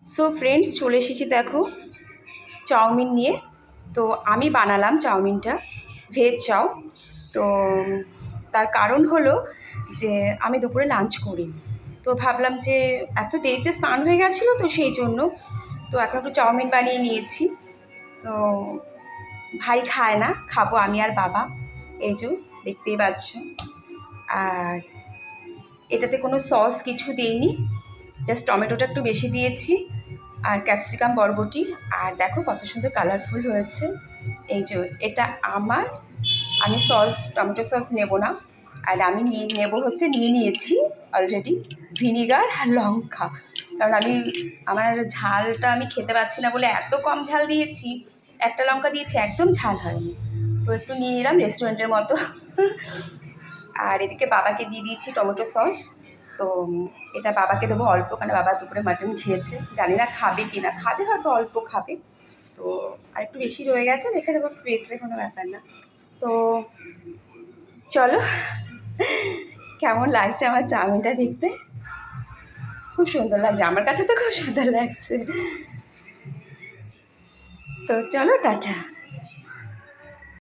So friends, চলে এসেছি দেখো চাউমিন নিয়ে। তো আমি বানালাম চাউমিনটা, ভেজ চাউ। তো তার কারণ হলো যে আমি দুপুরে লাঞ্চ করি, তো ভাবলাম যে এত দেরিতে স্নান হয়ে গেছিলো, তো সেই জন্য তো এখন একটু চাউমিন বানিয়ে নিয়েছি। তো ভাই খায় না, খাবো আমি আর বাবা। এই যে দেখতেই পাচ্ছ। আর এটাতে কোনো সস কিছু দিইনি, জাস্ট টমেটোটা একটু বেশি দিয়েছি, আর ক্যাপসিকাম, বরবটি। আর দেখো কত সুন্দর কালারফুল হয়েছে। এই যে এটা আমার, আমি সস, টমেটো সস নেব না। আর আমি নিয়ে নিয়েছি অলরেডি ভিনিগার আর লঙ্কা, কারণ আমার ঝালটা আমি খেতে পারছি না বলে এত কম ঝাল দিয়েছি। একটা লঙ্কা দিয়েছি, একদম ঝাল হয়নি। তো একটু নিয়ে নিলাম রেস্টুরেন্টের মতো। আর এদিকে বাবাকে দিয়ে দিয়েছি টমেটো সস। তো এটা বাবাকে দেবো অল্প, কারণ বাবা দুপুরে মাটন খেয়েছে, জানি না খাবে কি না, খাবে হয়তো, অল্প খাবে। তো আর একটু বেশি রয়ে গেছে, রেখে দেবো ফ্রিজে, কোনো ব্যাপার না। তো চলো, কেমন লাগছে আমার চাউমিনটা দেখতে? খুব সুন্দর লাগছে, আমার কাছে তো খুব সুন্দর লাগছে। তো চলো, টাটা।